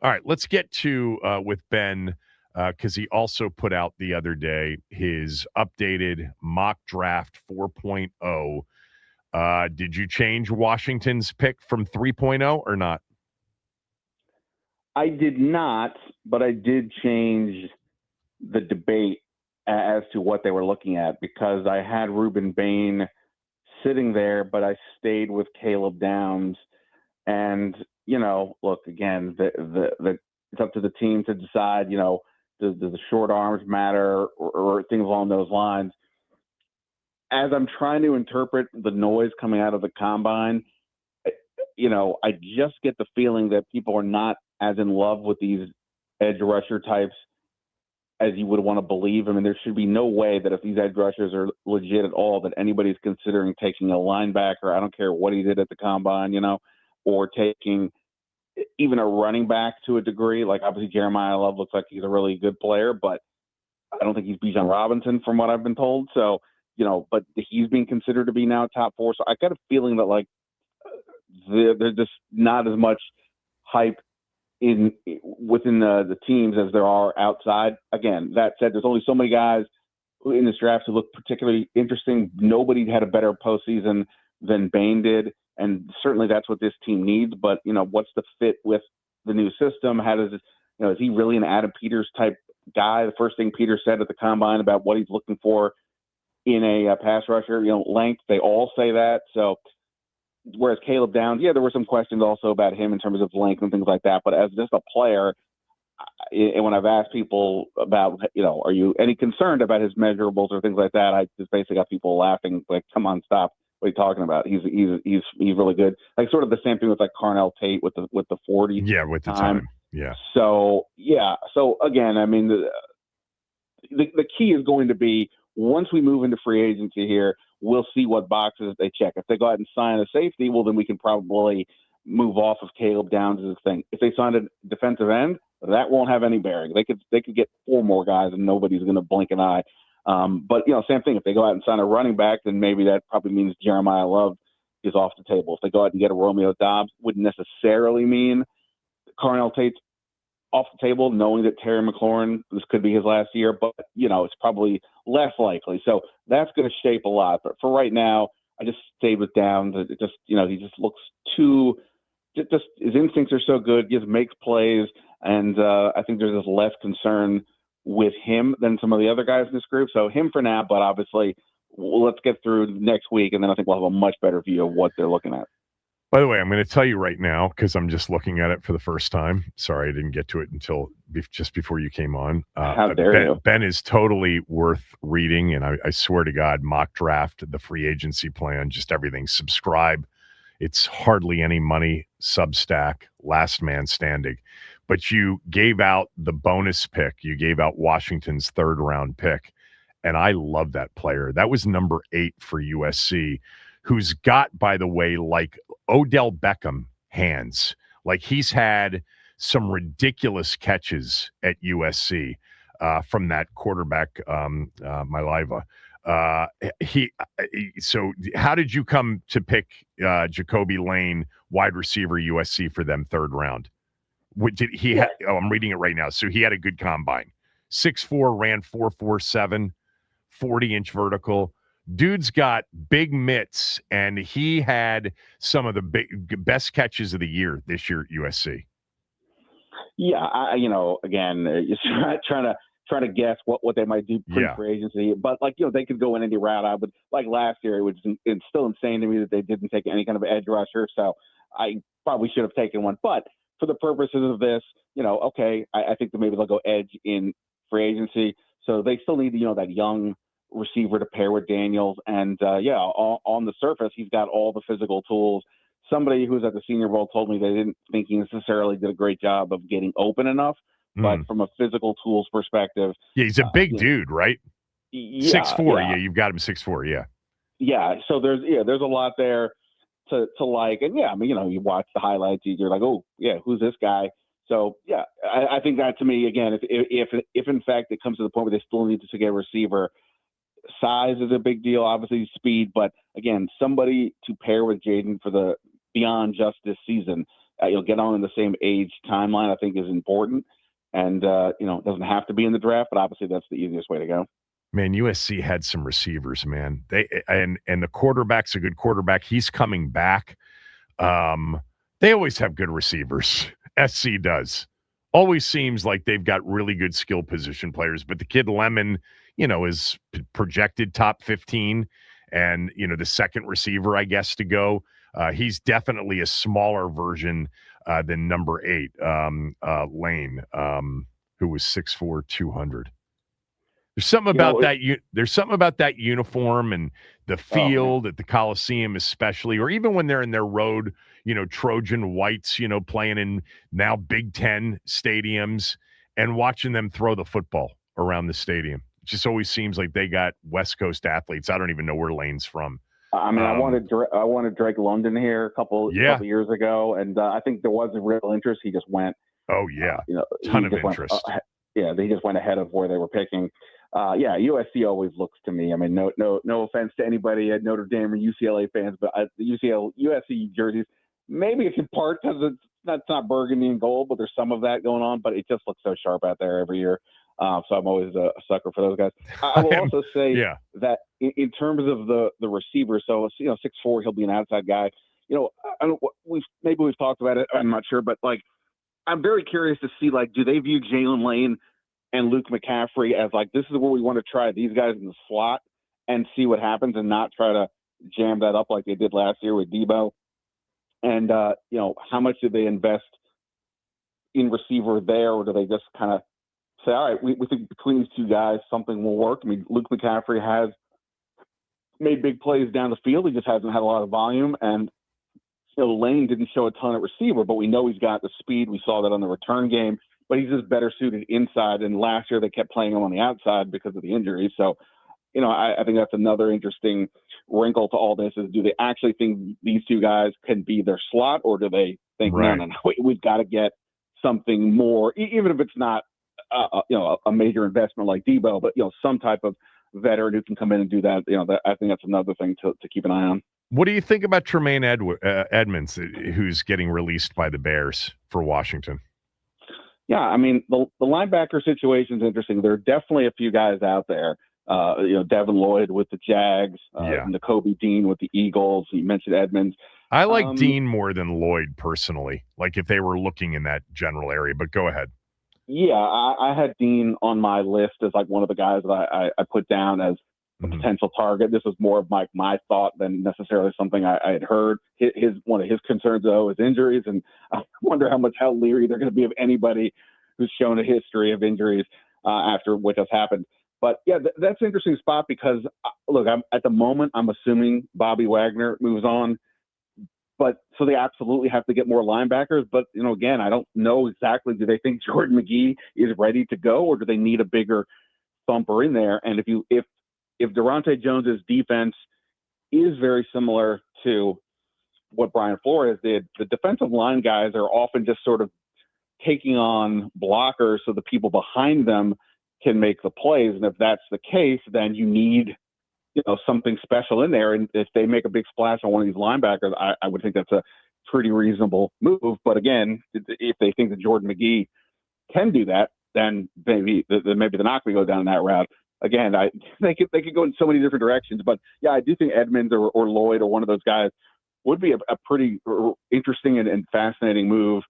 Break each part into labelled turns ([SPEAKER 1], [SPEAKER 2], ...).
[SPEAKER 1] All right, let's get to with Ben because he also put out the other day his updated mock draft 4.0. Did you change Washington's pick from 3.0 or not?
[SPEAKER 2] I did not, but I did change the debate as to what they were looking at because I had Reuben Bain sitting there, but I stayed with Caleb Downs. And look again, the it's up to the team to decide. Does the short arms matter or things along those lines? As I'm trying to interpret the noise coming out of the combine, I just get the feeling that people are not as in love with these edge rusher types as you would want to believe. I mean, there should be no way that if these edge rushers are legit at all, that anybody's considering taking a linebacker. I don't care what he did at the combine, or taking even a running back to a degree. Like obviously Jeremiah Love looks like he's a really good player, but I don't think he's Bijan Robinson from what I've been told. So, but he's being considered to be now top 4. So I got a feeling that like there's just not as much hype within the teams as there are outside. Again, that said, there's only so many guys in this draft who look particularly interesting. Nobody had a better postseason than Bain did, and certainly that's what this team needs. But what's the fit with the new system? How does it? Is he really an Adam Peters type guy? The first thing Peters said at the combine about what he's looking for in a pass rusher, length. They all say that. So whereas Caleb Downs, there were some questions also about him in terms of length and things like that. But as just a player, and when I've asked people about, are you any concerned about his measurables or things like that, I just basically got people laughing, like, come on, stop. What are you talking about? He's really good. Like sort of the same thing with like Carnell Tate with the 40.
[SPEAKER 1] Yeah, with the time. Yeah.
[SPEAKER 2] So again, I mean, the key is going to be once we move into free agency here, we'll see what boxes they check. If they go out and sign a safety, well, then we can probably move off of Caleb Downs' as a thing. If they sign a defensive end, that won't have any bearing. They could get 4 more guys and nobody's going to blink an eye. But same thing. If they go out and sign a running back, then maybe that probably means Jeremiah Love is off the table. If they go out and get a Romeo Dobbs, wouldn't necessarily mean Carnell Tate's off the table, knowing that Terry McLaurin, this could be his last year, but it's probably less likely. So that's going to shape a lot. But for right now, I just stayed with Downs. It just, he just looks too. Just his instincts are so good. He just makes plays, and I think there's just less concern with him than some of the other guys in this group. So him for now, but obviously, let's get through next week, and then I think we'll have a much better view of what they're looking at.
[SPEAKER 1] By the way, I'm going to tell you right now because I'm just looking at it for the first time. Sorry, I didn't get to it until just before you came on.
[SPEAKER 2] How dare you?
[SPEAKER 1] Ben is totally worth reading, and I swear to God, mock draft, the free agency plan, just everything. Subscribe. It's hardly any money. Substack, Last Man Standing. But you gave out the bonus pick. You gave out Washington's 3rd round pick, and I love that player. That was number 8 for USC. Who's got, by the way, like Odell Beckham hands. Like he's had some ridiculous catches at USC from that quarterback, Mailava. So how did you come to pick Jacoby Lane, wide receiver USC, for them 3rd round? What did he? I'm reading it right now. So he had a good combine. 6'4", ran 4.47, 40-inch vertical. Dude's got big mitts, and he had some of the best catches of the year this year at USC.
[SPEAKER 2] Yeah, again, trying to guess what they might do pre-free agency, but they could go in any route. I would like last year. It's still insane to me that they didn't take any kind of edge rusher. So I probably should have taken one, but for the purposes of this, okay, I think that maybe they'll go edge in free agency. So they still need that young receiver to pair with Daniels, and on the surface he's got all the physical tools. Somebody who was at the Senior Bowl told me they didn't think he necessarily did a great job of getting open enough, but from a physical tools perspective,
[SPEAKER 1] he's a big dude, right? 6'4", yeah, you've got him 6'4",
[SPEAKER 2] yeah. So there's a lot there to like, and I mean, you watch the highlights, you're like, oh yeah, who's this guy? So I think that to me, again, if in fact it comes to the point where they still need to get a receiver. Size is a big deal, obviously speed, but again, somebody to pair with Jaden for the beyond just this season. get on in the same age timeline, I think is important. And, it doesn't have to be in the draft, but obviously that's the easiest way to go.
[SPEAKER 1] Man, USC had some receivers, man. And the quarterback's a good quarterback. He's coming back. They always have good receivers. SC does. Always seems like they've got really good skill position players, but the kid Lemon, is projected top 15 and, the second receiver, I guess, to go. He's definitely a smaller version than number 8, Lane, who was 6'4", 200. There's something about that. There's something about that uniform and the field at the Coliseum, especially, or even when they're in their road, Trojan whites, playing in now Big Ten stadiums and watching them throw the football around the stadium. It just always seems like they got West Coast athletes. I don't even know where Lane's from.
[SPEAKER 2] I mean, I wanted Drake London here a couple years ago, and I think there was a real interest. He just went.
[SPEAKER 1] Oh yeah, ton of interest.
[SPEAKER 2] He just went ahead of where they were picking. USC always looks to me. I mean, no offense to anybody at Notre Dame or UCLA fans, but the USC jerseys, maybe it's in part because it's not burgundy and gold, but there's some of that going on. But it just looks so sharp out there every year. So I'm always a sucker for those guys. I will also say that in terms of the receiver, so 6'4", he'll be an outside guy. I don't. We've talked about it. I'm not sure, but I'm very curious to see do they view Jalen Lane and Luke McCaffrey as this is where we want to try these guys in the slot and see what happens and not try to jam that up like they did last year with Debo. And, how much do they invest in receiver there, or do they just kind of say, all right, we think between these two guys, something will work? I mean, Luke McCaffrey has made big plays down the field. He just hasn't had a lot of volume. And Lane didn't show a ton at receiver, but we know he's got the speed. We saw that on the return game. But he's just better suited inside. And last year they kept playing him on the outside because of the injuries. So, I think that's another interesting wrinkle to all this is, do they actually think these two guys can be their slot, or do they think, no, we've got to get something more, even if it's not, a major investment like Debo, but, some type of veteran who can come in and do that. I think that's another thing to keep an eye on.
[SPEAKER 1] What do you think about Tremaine Edmonds, who's getting released by the Bears for Washington?
[SPEAKER 2] Yeah, I mean, the linebacker situation is interesting. There are definitely a few guys out there. Devin Lloyd with the Jags, Nakobe Dean with the Eagles. You mentioned Edmonds.
[SPEAKER 1] I like Dean more than Lloyd personally, if they were looking in that general area, but go ahead.
[SPEAKER 2] Yeah, I had Dean on my list as one of the guys that I put down as a potential target. This was more of my thought than necessarily something I had heard. One of his concerns, though, is injuries, and I wonder how leery they're going to be of anybody who's shown a history of injuries after what has happened. But yeah, that's an interesting spot because look, at the moment I'm assuming Bobby Wagner moves on, but so they absolutely have to get more linebackers. But again, I don't know exactly. Do they think Jordan McGee is ready to go, or do they need a bigger thumper in there? And if Durante Jones's defense is very similar to what Brian Flores did, the defensive line guys are often just sort of taking on blockers so the people behind them can make the plays. And if that's the case, then you need, something special in there. And if they make a big splash on one of these linebackers, I would think that's a pretty reasonable move. But again, if they think that Jordan McGee can do that, then maybe they're not going to go down that route. Again, they could go in so many different directions. But yeah, I do think Edmonds or Lloyd or one of those guys would be a pretty interesting and fascinating move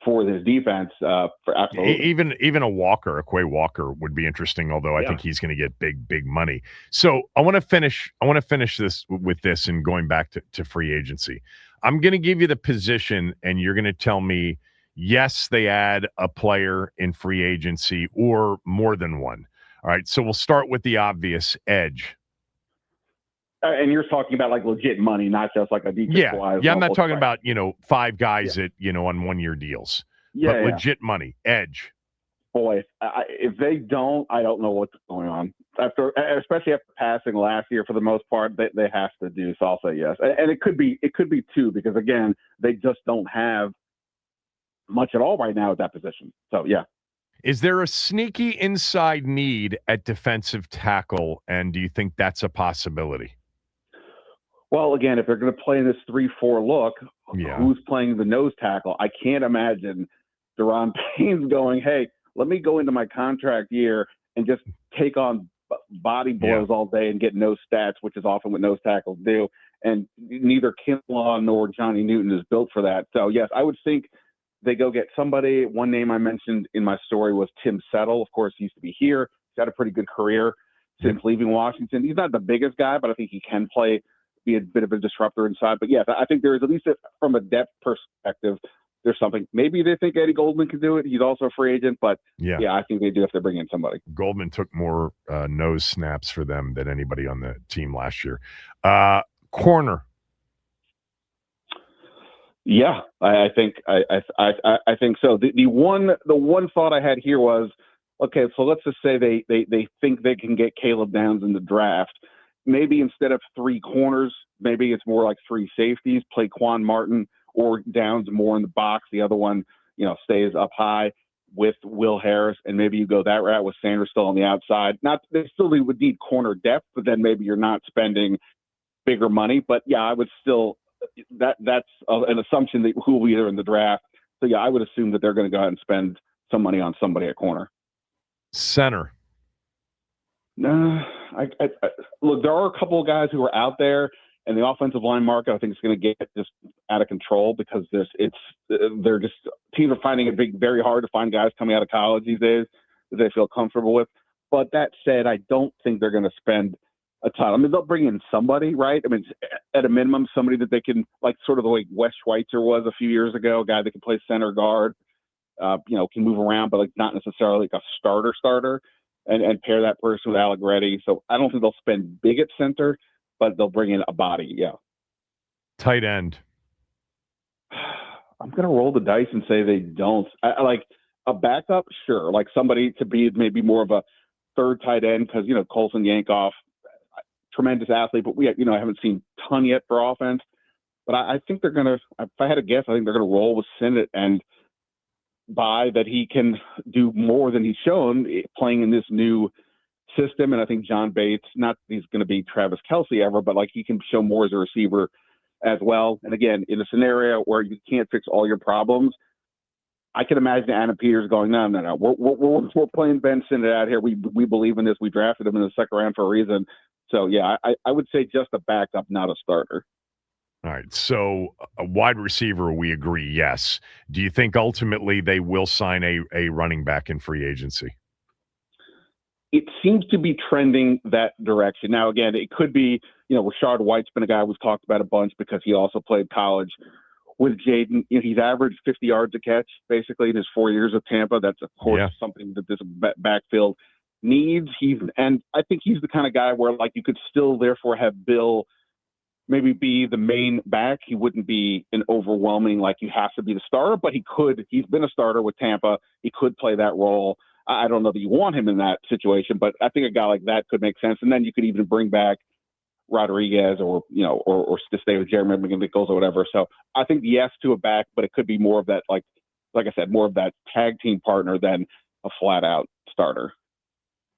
[SPEAKER 2] for this defense. For absolutely,
[SPEAKER 1] even a Quay Walker would be interesting. Although I think he's going to get big money. So I want to finish this with this and going back to free agency. I'm going to give you the position, and you're going to tell me yes, they add a player in free agency or more than one. All right, so we'll start with the obvious, edge.
[SPEAKER 2] And you're talking about legit money, not just a
[SPEAKER 1] defensive wise. Yeah, I'm not talking about 5 guys at on 1-year deals. But legit money, edge.
[SPEAKER 2] Boy, if they don't, I don't know what's going on. Especially after passing last year, for the most part, they have to do. So I'll say yes, and it could be 2 because again, they just don't have much at all right now at that position. So yeah.
[SPEAKER 1] Is there a sneaky inside need at defensive tackle, and do you think that's a possibility?
[SPEAKER 2] Well, again, if they're going to play in this 3-4 look,
[SPEAKER 1] Yeah.
[SPEAKER 2] who's playing the nose tackle? I can't imagine Deron Payne's going, hey, let me go into my contract year and just take on body blows all day and get no stats, which is often what nose tackles do. And neither Kinlaw nor Johnny Newton is built for that. So, yes, I would think they go get somebody. One name I mentioned in my story was Tim Settle. Of course, he used to be here. He's had a pretty good career since leaving Washington. He's not the biggest guy, but I think he can be a bit of a disruptor inside. But, yes, I think there is, at least from a depth perspective, there's something. Maybe they think Eddie Goldman can do it. He's also a free agent. But, yeah I think they do if they bring in somebody.
[SPEAKER 1] Goldman took more nose snaps for them than anybody on the team last year. Corner.
[SPEAKER 2] Yeah, I think so. The one thought I had here was, okay, so let's just say they think they can get Caleb Downs in the draft. Maybe instead of 3 corners, maybe it's more like 3 safeties. Play Quan Martin or Downs more in the box. The other one, stays up high with Will Harris, and maybe you go that route with Sanders still on the outside. Not they still would need corner depth, but then maybe you're not spending bigger money. But yeah, I would still. That's an assumption that who will be there in the draft. So yeah, I would assume that they're going to go out and spend some money on somebody at corner.
[SPEAKER 1] Center.
[SPEAKER 2] No, look, there are a couple of guys who are out there, and the offensive line market I think is going to get just out of control because they're just teams are finding it very hard to find guys coming out of college these days that they feel comfortable with. But that said, I don't think they're going to spend a ton. I mean, they'll bring in somebody, right? I mean, at a minimum, somebody that they can, like sort of the way Wes Schweitzer was a few years ago, a guy that can play center guard, can move around, but like not necessarily like a starter, and pair that person with Allegretti. So I don't think they'll spend big at center, but they'll bring in a body, yeah.
[SPEAKER 1] Tight end.
[SPEAKER 2] I'm going to roll the dice and say they don't. I like a backup, sure. Like somebody to be maybe more of a third tight end because, Colson Yankoff, tremendous athlete, but I haven't seen a ton yet for offense. But I think they're going to, if I had to guess, I think they're going to roll with Sinnott and buy that he can do more than he's shown playing in this new system. And I think John Bates, not that he's going to be Travis Kelce ever, but like he can show more as a receiver as well. And again, in a scenario where you can't fix all your problems, I can imagine Adam Peters going, no. We're playing Ben Sinnott out here. We believe in this. We drafted him in the second round for a reason. So, yeah, I would say just a backup, not a starter.
[SPEAKER 1] All right. So a wide receiver, we agree, yes. Do you think ultimately they will sign a running back in free agency?
[SPEAKER 2] It seems to be trending that direction. Now, again, it could be, Rashard White's been a guy we've talked about a bunch because he also played college with Jaden. He's averaged 50 yards a catch, basically, in his 4 years of Tampa. That's, of course, something that this backfield needs. And I think he's the kind of guy where, like, you could still, therefore, have Bill maybe be the main back. He wouldn't be an overwhelming, like, you have to be the starter, but he could. He's been a starter with Tampa. He could play that role. I don't know that you want him in that situation, but I think a guy like that could make sense. And then you could even bring back Rodriguez or to stay with Jeremy McNichols or whatever. So I think yes to a back, but it could be more of that, like I said, more of that tag team partner than a flat out starter.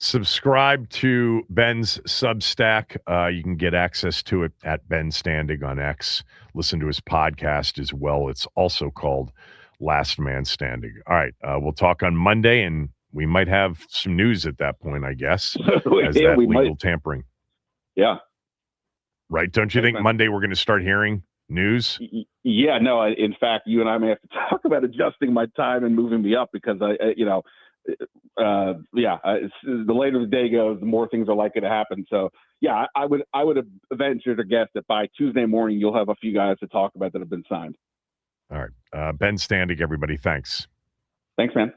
[SPEAKER 1] Subscribe to Ben's Substack. You can get access to it at Ben Standig on X. Listen to his podcast as well. It's also called Last Man Standing. All right. We'll talk on Monday, and we might have some news at that point, I guess, as that legal tampering.
[SPEAKER 2] Yeah.
[SPEAKER 1] Right. Don't you think Monday we're going to start hearing news?
[SPEAKER 2] Yeah, no. In fact, you and I may have to talk about adjusting my time and moving me up because the later the day goes, the more things are likely to happen. So yeah, I would venture to guess that by Tuesday morning, you'll have a few guys to talk about that have been signed.
[SPEAKER 1] All right. Ben Standig, everybody. Thanks.
[SPEAKER 2] Thanks, man.